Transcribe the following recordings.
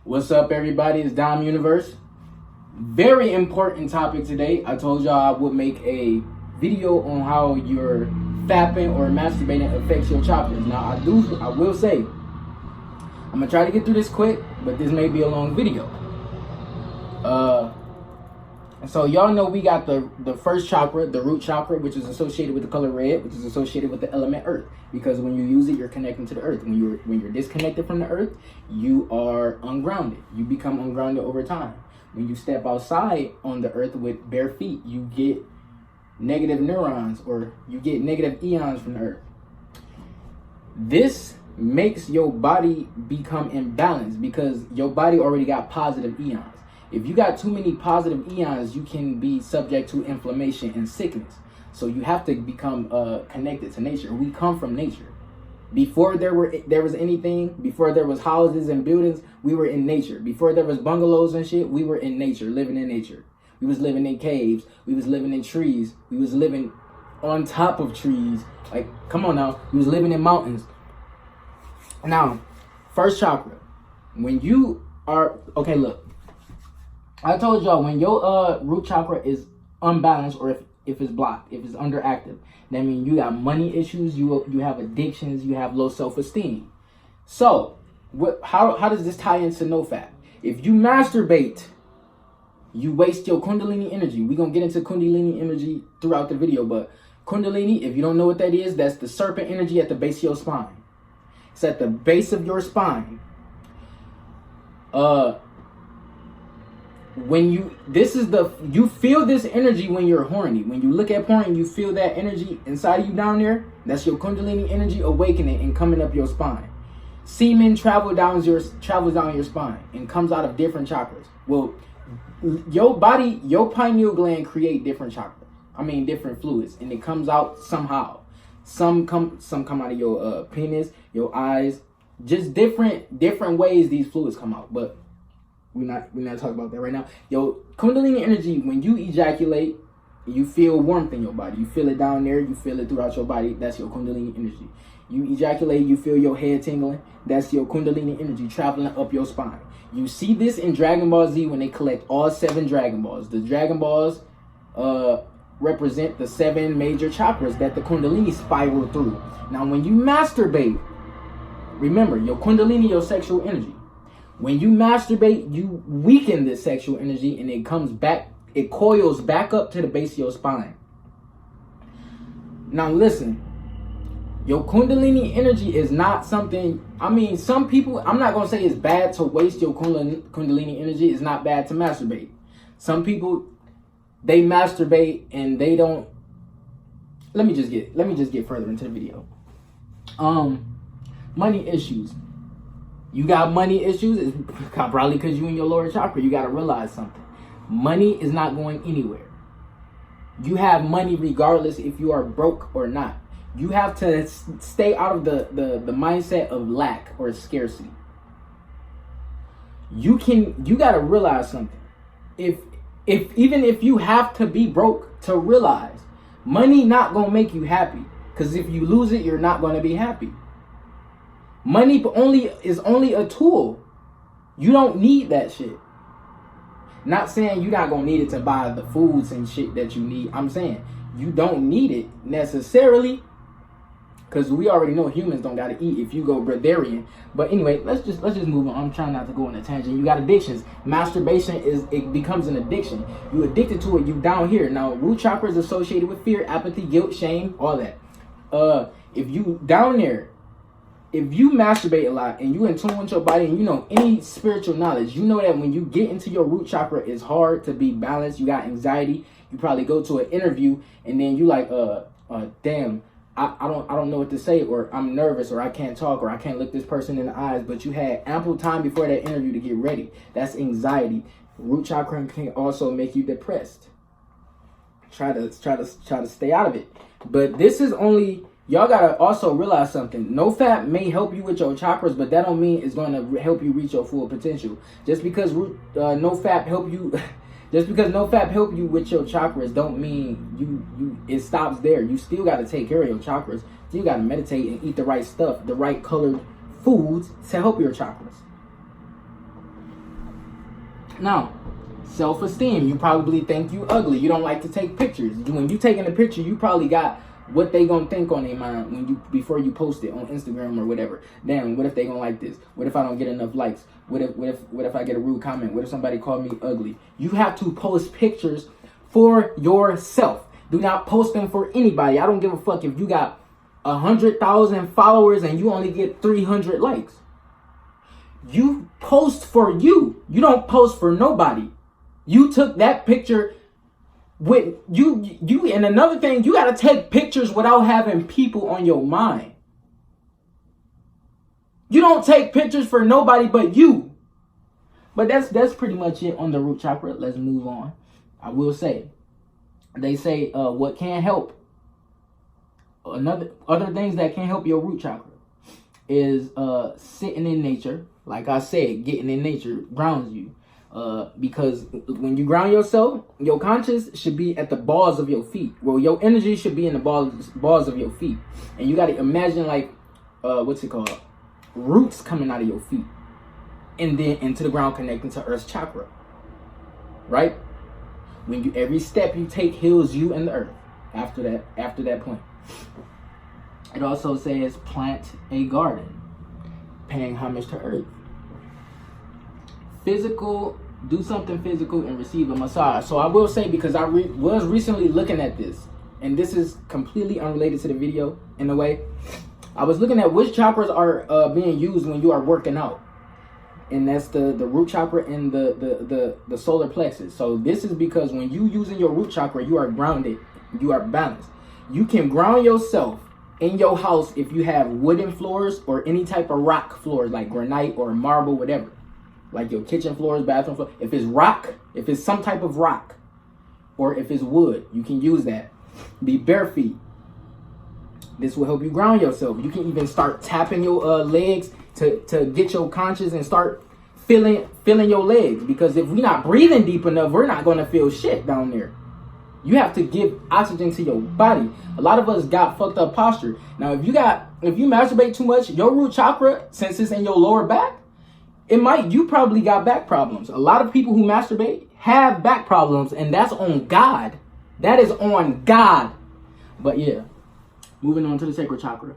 What's up, everybody? It's Dom Universe. Very important topic today. I told y'all I would make a video on how your fapping or masturbating affects your chakras. Now, I will say, I'm gonna try to get through this quick, but this may be a long video. So y'all know we got the first chakra, the root chakra, which is associated with the color red, which is associated with the element earth. Because when you use it, you're connecting to the earth. When you're disconnected from the earth, you are ungrounded. You become ungrounded over time. When you step outside on the earth with bare feet, you get negative neurons, or you get negative eons from the earth. This makes your body become imbalanced because your body already got positive eons. If you got too many positive eons, you can be subject to inflammation and sickness. So you have to become connected to nature. We come from nature. Before there was anything, before there was houses and buildings, we were in nature. Before there was bungalows and shit, we were in nature, living in nature. We was living in caves. We was living in trees. We was living on top of trees. Like, come on now. We was living in mountains. Now, first chakra. When you are, okay, look. I told y'all when your root chakra is unbalanced, or if it's blocked, if it's underactive, that means you got money issues, you have addictions, you have low self-esteem. So, how does this tie into nofap? If you masturbate, you waste your kundalini energy. We're going to get into kundalini energy throughout the video, but kundalini, if you don't know what that is, that's the serpent energy at the base of your spine. It's at the base of your spine. You feel this energy when you're horny. When you look at porn, you feel that energy inside of you down there. That's your kundalini energy awakening and coming up your spine. Semen travels down your spine and comes out of different chakras. Well, your body, your pineal gland create different chakras. Different fluids, and it comes out somehow. Some come out of your penis, your eyes, just different ways these fluids come out. But we're not talking about that right now. Your kundalini energy, when you ejaculate, you feel warmth in your body. You feel it down there. You feel it throughout your body. That's your kundalini energy. You ejaculate, you feel your head tingling. That's your kundalini energy traveling up your spine. You see this in Dragon Ball Z when they collect all 7 Dragon Balls. The Dragon Balls represent the 7 major chakras that the kundalini spiral through. Now, when you masturbate, remember, your kundalini, your sexual energy. When you masturbate, you weaken this sexual energy, and it comes back, it coils back up to the base of your spine. Now listen, your kundalini energy is not something, some people, I'm not going to say it's bad to waste your kundalini energy. It's not bad to masturbate. Some people, they masturbate and they don't, let me just get further into the video. Money issues. You got money issues, it's probably because you in your lower chakra. You got to realize something. Money is not going anywhere. You have money regardless if you are broke or not. You have to stay out of the mindset of lack or scarcity. You got to realize something. Even if you have to be broke to realize, money not going to make you happy. Because if you lose it, you're not going to be happy. Money is only a tool. You don't need that shit. Not saying you're not going to need it to buy the foods and shit that you need. I'm saying you don't need it necessarily, because we already know humans don't got to eat if you go breatharian. But anyway, let's just move on. I'm trying not to go on a tangent. You got addictions. Masturbation it becomes an addiction. You addicted to it, you down here. Now, root chakra is associated with fear, apathy, guilt, shame, all that. If you down there, if you masturbate a lot and you in tune with your body and you know any spiritual knowledge, you know that when you get into your root chakra, it's hard to be balanced. You got anxiety. You probably go to an interview and then you like, damn, I don't know what to say, or I'm nervous, or I can't talk, or I can't look this person in the eyes. But you had ample time before that interview to get ready. That's anxiety. Root chakra can also make you depressed. Try to stay out of it. But this is only. Y'all gotta also realize something. nofap may help you with your chakras, but that don't mean it's going to help you reach your full potential. Just because nofap help you with your chakras, don't mean it stops there. You still got to take care of your chakras. You got to meditate and eat the right stuff, the right colored foods to help your chakras. Now, self-esteem. You probably think you ugly. You don't like to take pictures. When you taking a picture, you probably got what they gonna think on their mind when you before you post it on Instagram or whatever. Damn, what if they gonna like this? What if I don't get enough likes? What if I get a rude comment? What if somebody called me ugly? You have to post pictures for yourself. Do not post them for anybody. I don't give a fuck if you got 100,000 followers and you only get 300 likes. You post for you. You don't post for nobody. You took that picture with you. And another thing, you got to take pictures without having people on your mind. You don't take pictures for nobody but you. But that's pretty much it on the root chakra. Let's move on. I will say, they say what can help. Other things that can help your root chakra is sitting in nature. Like I said, getting in nature grounds you. Because when you ground yourself, your conscious should be at the balls of your feet. Well, your energy should be in the balls of your feet. And you got to imagine like, what's it called? Roots coming out of your feet. And then into the ground connecting to Earth's chakra. Right? When every step you take heals you and the earth after that point. It also says plant a garden, paying homage to earth. Physical, do something physical and receive a massage. So I will say, because I was recently looking at this, and this is completely unrelated to the video in a way. I was looking at which chakras are being used when you are working out. And that's the root chakra and the solar plexus. So this is because when you using your root chakra, you are grounded, you are balanced. You can ground yourself in your house if you have wooden floors or any type of rock floors like granite or marble, whatever. Like your kitchen floors, bathroom floor. If it's rock, if it's some type of rock, or if it's wood, you can use that. Be bare feet. This will help you ground yourself. You can even start tapping your legs to get your conscious and start feeling your legs. Because if we're not breathing deep enough, we're not going to feel shit down there. You have to give oxygen to your body. A lot of us got fucked up posture. Now, if you masturbate too much, your root chakra, since it's in your lower back, you probably got back problems. A lot of people who masturbate have back problems, and that's on God. That is on God. But yeah, moving on to the sacral chakra.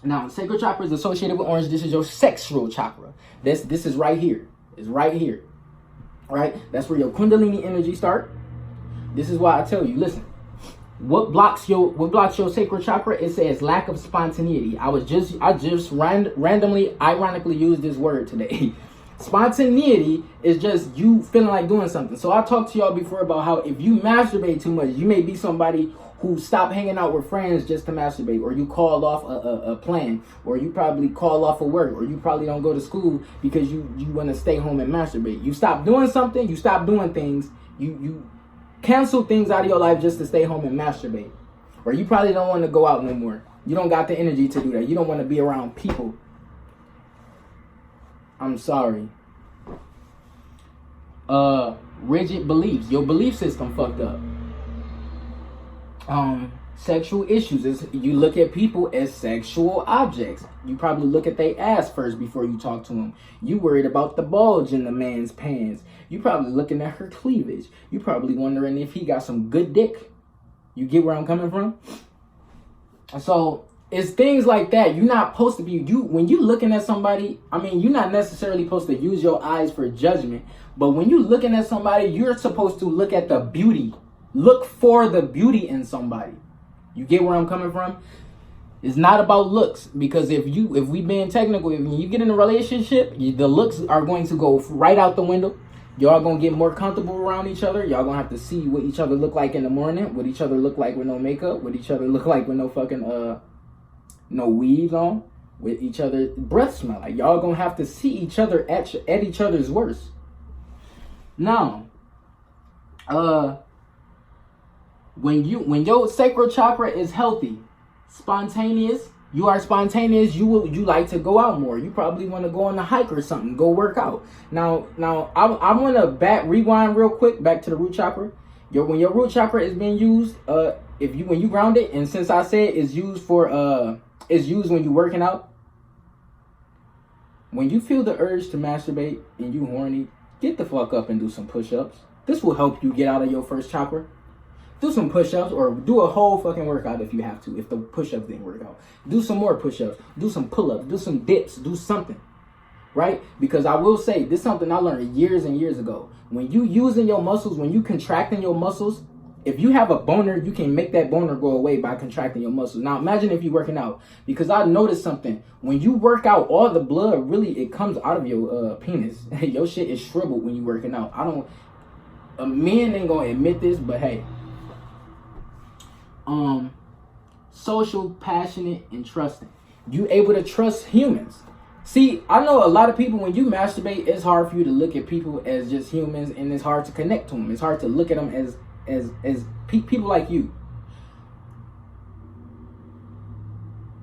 Now, sacral chakra is associated with orange. This is your sexual chakra. This is right here. It's right here. All right? That's where your kundalini energy start. This is why I tell you, listen. What blocks your sacral chakra? It says lack of spontaneity. I just randomly, ironically used this word today. Spontaneity is just you feeling like doing something. So I talked to y'all before about how if you masturbate too much, you may be somebody who stopped hanging out with friends just to masturbate, or you called off a plan, or you probably call off of work, or you probably don't go to school because you want to stay home and masturbate. You stop doing something, you stop doing things, you cancel things out of your life just to stay home and masturbate. Or you probably don't want to go out no more. You don't got the energy to do that. You don't want to be around people. I'm sorry. Rigid beliefs. Your belief system fucked up. Sexual issues is you look at people as sexual objects. You probably look at their ass first before you talk to them. You worried about the bulge in the man's pants. You probably looking at her cleavage. You probably wondering if he got some good dick. You get where I'm coming from? So it's things like that. You're not supposed to be when you looking at somebody. I mean, you're not necessarily supposed to use your eyes for judgment, but when you're looking at somebody, you're supposed to look at the beauty. Look for the beauty in somebody. You get where I'm coming from? It's not about looks, because if we being technical, when you get in a relationship, the looks are going to go right out the window. Y'all gonna get more comfortable around each other. Y'all gonna have to see what each other look like in the morning, what each other look like with no makeup, what each other look like with no fucking no weaves on, what each other breath smell like. Y'all gonna have to see each other at each other's worst. Now, when your sacral chakra is healthy, spontaneous, you are spontaneous, you like to go out more. You probably want to go on a hike or something, go work out. Now I want to rewind real quick back to the root chakra. When your root chakra is being used, when you ground it, and since I said it's used when you're working out, when you feel the urge to masturbate and you horny, get the fuck up and do some push-ups. This will help you get out of your first chakra. Do some push-ups or do a whole fucking workout if you have to, if the push-ups didn't work out. Do some more push-ups, do some pull-ups, do some dips, do something, right? Because I will say, this is something I learned years and years ago. When you using your muscles, when you contracting your muscles, if you have a boner, you can make that boner go away by contracting your muscles. Now imagine if you're working out, because I noticed something. When you work out, all the blood really, it comes out of your penis. Your shit is shriveled when you working out. Men ain't gonna admit this, but hey. Social, passionate, and trusting. You able to trust humans. See, I know a lot of people, when you masturbate, it's hard for you to look at people as just humans, and it's hard to connect to them. It's hard to look at them as people like you.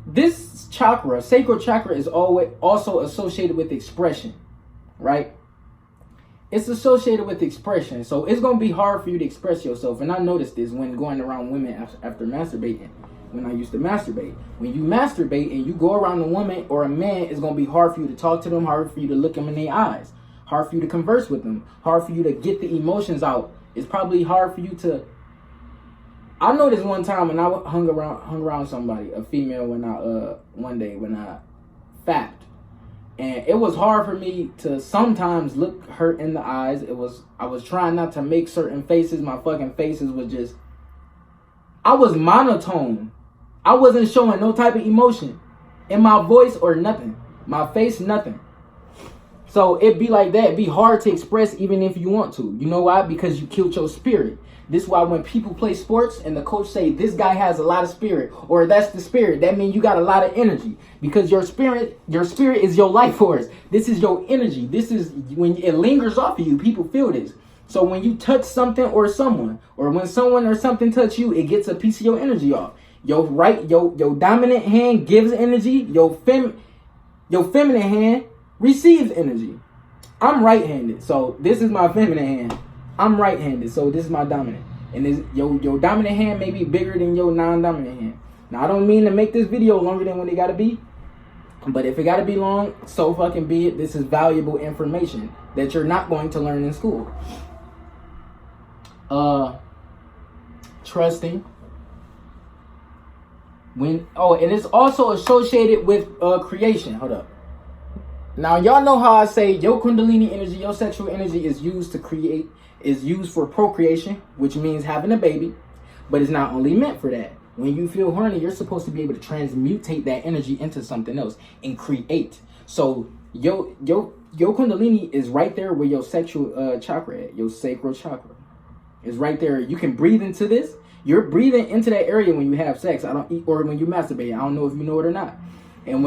This chakra, sacral chakra, is always also associated with expression, right? It's associated with expression, so it's gonna be hard for you to express yourself. And I noticed this when going around women after masturbating. When I used to masturbate, when you masturbate and you go around a woman or a man, it's gonna be hard for you to talk to them, hard for you to look them in their eyes, hard for you to converse with them, hard for you to get the emotions out. It's probably hard for you to. I noticed one time when I hung around somebody, a female, one day when I fapped, and it was hard for me to sometimes look her in the eyes. I was trying not to make certain faces. My fucking faces was just. I was monotone. I wasn't showing no type of emotion in my voice or nothing. My face, nothing. So it'd be like that. It'd be hard to express even if you want to. You know why? Because you killed your spirit. This is why when people play sports and the coach say, this guy has a lot of spirit, or that's the spirit, that means you got a lot of energy. Because your spirit is your life force. This is your energy. This is when it lingers off of you. People feel this. So when you touch something or someone, or when someone or something touch you, it gets a piece of your energy off. Your dominant hand gives energy. Your feminine hand receives energy. I'm right-handed, so this is my feminine hand. I'm right-handed, so this is my dominant. And this, your dominant hand may be bigger than your non-dominant hand. Now, I don't mean to make this video longer than what it gotta be, but if it gotta be long, so fucking be it. This is valuable information that you're not going to learn in school. Trusting. And it's also associated with creation. Hold up. Now, y'all know how I say your Kundalini energy, your sexual energy is used to create, is used for procreation, which means having a baby, but it's not only meant for that. When you feel horny, you're supposed to be able to transmutate that energy into something else and create. So your Kundalini is right there where your sexual chakra at, your sacral chakra. Is right there. You can breathe into this. You're breathing into that area when you have sex. Or when you masturbate. I don't know if you know it or not. And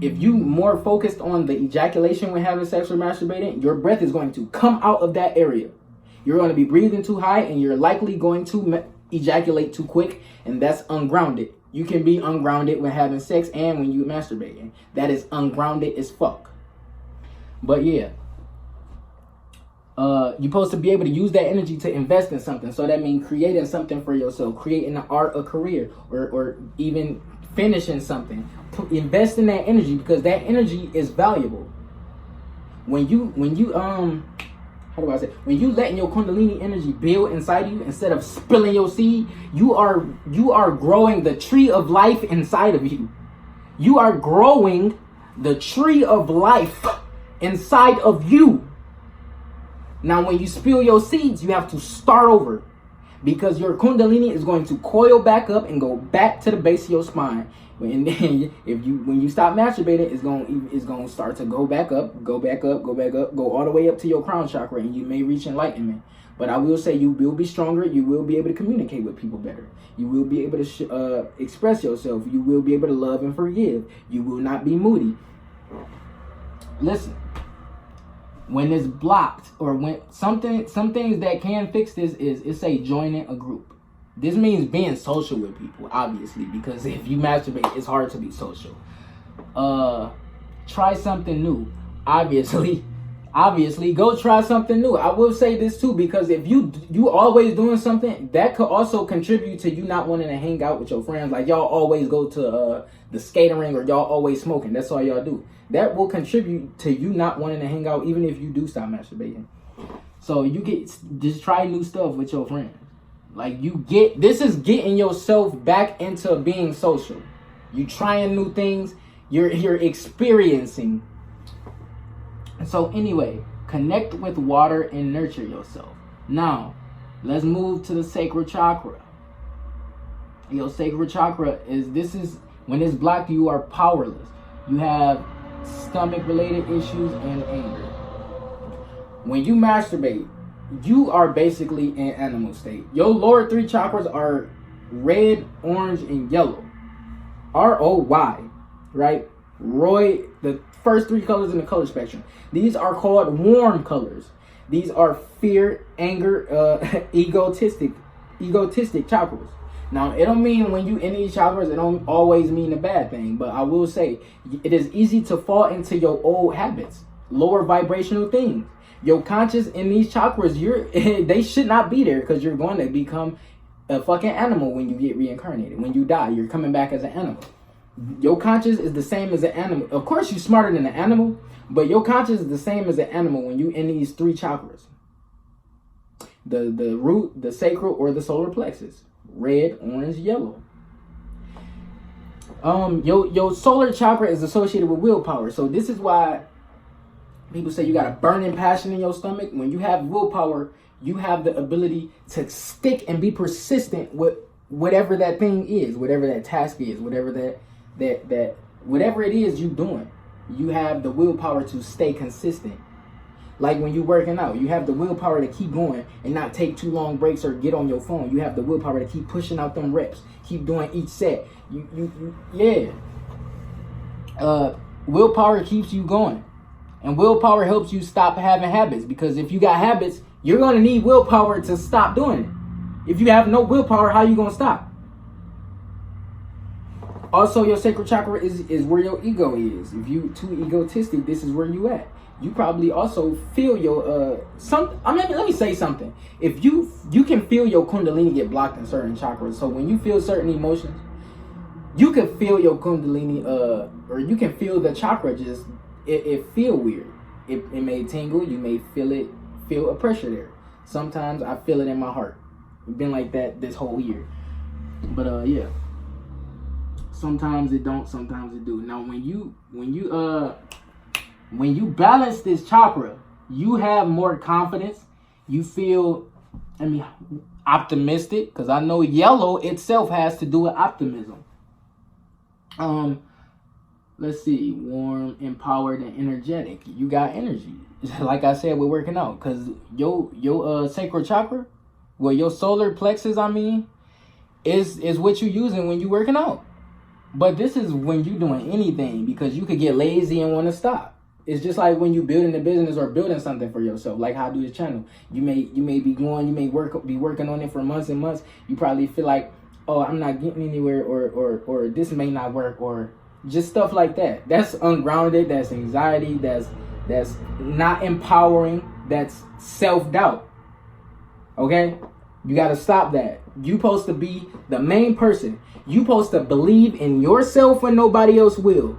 if you more focused on the ejaculation when having sex or masturbating, your breath is going to come out of that area. You're going to be breathing too high, and you're likely going to ejaculate too quick, and that's ungrounded. You can be ungrounded when having sex and when you masturbating. That is ungrounded as fuck. But yeah. You're supposed to be able to use that energy to invest in something. So that means creating something for yourself, creating an art, a career, or even finishing something. Invest in that energy because that energy is valuable. When you letting your Kundalini energy build inside you instead of spilling your seed, you are growing the tree of life inside of you. You are growing the tree of life inside of you. Now, when you spill your seeds, you have to start over because your Kundalini is going to coil back up and go back to the base of your spine. And then when you stop masturbating, it's going to start to go back up, go all the way up to your crown chakra, and you may reach enlightenment. But I will say you will be stronger. You will be able to communicate with people better. You will be able to express yourself. You will be able to love and forgive. You will not be moody. Listen. When it's blocked, or when some things that can fix this is say joining a group. This means being social with people, obviously, because if you masturbate, it's hard to be social. Try something new. Obviously, obviously go try something new. I will say this too, because if you always doing something, that could also contribute to you not wanting to hang out with your friends. Like y'all always go to the skating ring, or y'all always smoking. That's all y'all do. That will contribute to you not wanting to hang out, even if you do stop masturbating. So just try new stuff with your friends. Like this is getting yourself back into being social. You trying new things. You're experiencing. So anyway, connect with water and nurture yourself. Now, let's move to the sacral chakra. Your sacral chakra is when it's blocked, you are powerless. You have stomach related issues and anger. When you masturbate, you are basically in animal state. Your lower 3 chakras are red, orange, and yellow. ROY, right? Roy, the first 3 colors in the color spectrum. These are called warm colors. These are fear, anger, egotistic chakras. Now, it don't mean when you in these chakras, it don't always mean a bad thing. But I will say, it is easy to fall into your old habits, lower vibrational things. Your conscious in these chakras, they should not be there, because you're going to become a fucking animal when you get reincarnated. When you die, you're coming back as an animal. Your conscious is the same as an animal. Of course, you're smarter than an animal, but your conscious is the same as an animal when you in these 3 chakras. The root, the sacral, or the solar plexus. Red, orange, yellow. Your solar chakra is associated with willpower. So this is why people say you got a burning passion in your stomach. When you have willpower, you have the ability to stick and be persistent with whatever that thing is, whatever that task is, whatever whatever it is you doing. You have the willpower to stay consistent. Like when you're working out, you have the willpower to keep going and not take too long breaks or get on your phone. You have the willpower to keep pushing out them reps, keep doing each set. Willpower keeps you going. And willpower helps you stop having habits, because if you got habits, you're going to need willpower to stop doing it. If you have no willpower, how you going to stop? Also, your sacral chakra is where your ego is. If you too egotistic, this is where you at. You probably also feel your let me say something. If you can feel your kundalini get blocked in certain chakras. So when you feel certain emotions, you can feel your kundalini or you can feel the chakra just it feel weird. It may tingle. You may feel a pressure there. Sometimes I feel it in my heart. It's been like that this whole year. But yeah. Sometimes it don't, sometimes it do. Now when you balance this chakra, you have more confidence. You feel, optimistic, because I know yellow itself has to do with optimism. Let's see, warm, empowered, and energetic. You got energy. Like I said, we're working out, because your sacral chakra, well, your solar plexus, is what you're using when you're working out. But this is when you're doing anything, because you could get lazy and want to stop. It's just like when you're building a business or building something for yourself, like how I do this channel. You may be going, you may be working on it for months and months. You probably feel like, oh, I'm not getting anywhere, or this may not work, or just stuff like that. That's ungrounded. That's anxiety. That's not empowering. That's self-doubt. Okay? You got to stop that. You supposed to be the main person. You supposed to believe in yourself when nobody else will.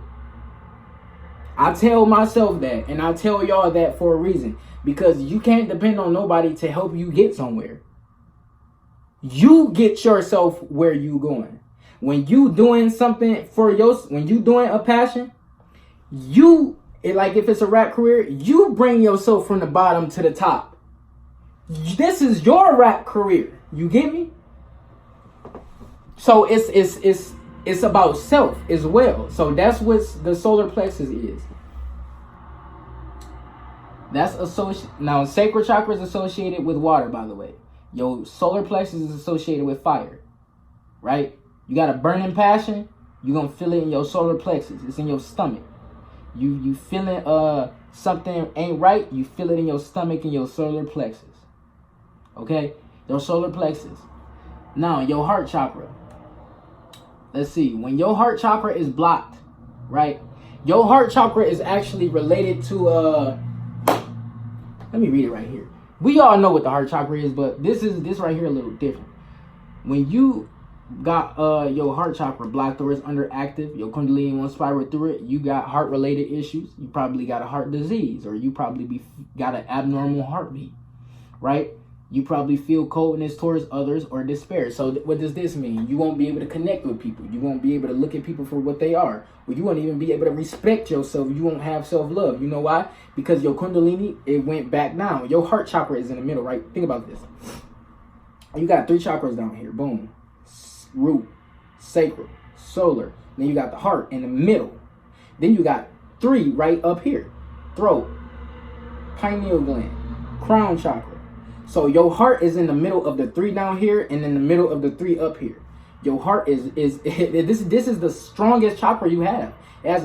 I tell myself that, and I tell y'all that for a reason, because you can't depend on nobody to help you get somewhere. You get yourself where you going. When you doing something when you doing a passion, like if it's a rap career, you bring yourself from the bottom to the top. This is your rap career. You get me? So it's about self as well. So that's what the solar plexus is. Now sacral chakra is associated with water, by the way. Your solar plexus is associated with fire, right? You got a burning passion, you're gonna feel it in your solar plexus. It's in your stomach. You feeling something ain't right, you feel it in your stomach and your solar plexus. Okay? Your solar plexus. Now your heart chakra. Let's see. When your heart chakra is blocked, right? Your heart chakra is actually related to Let me read it right here. We all know what the heart chakra is, but this right here a little different. When you got your heart chakra blocked or it's underactive, your kundalini won't spiral through it, you got heart related issues. You probably got a heart disease, or you probably got an abnormal heartbeat, right? You probably feel coldness towards others or despair. So what does this mean? You won't be able to connect with people. You won't be able to look at people for what they are. Or you won't even be able to respect yourself. You won't have self-love. You know why? Because your kundalini, it went back down. Your heart chakra is in the middle, right? Think about this. You got 3 chakras down here. Boom. Root, sacral, solar. Then you got the heart in the middle. Then you got 3 right up here. Throat, pineal gland, crown chakra. So your heart is in the middle of the 3 down here and in the middle of the 3 up here. Your heart is this is the strongest chakra you have. It has a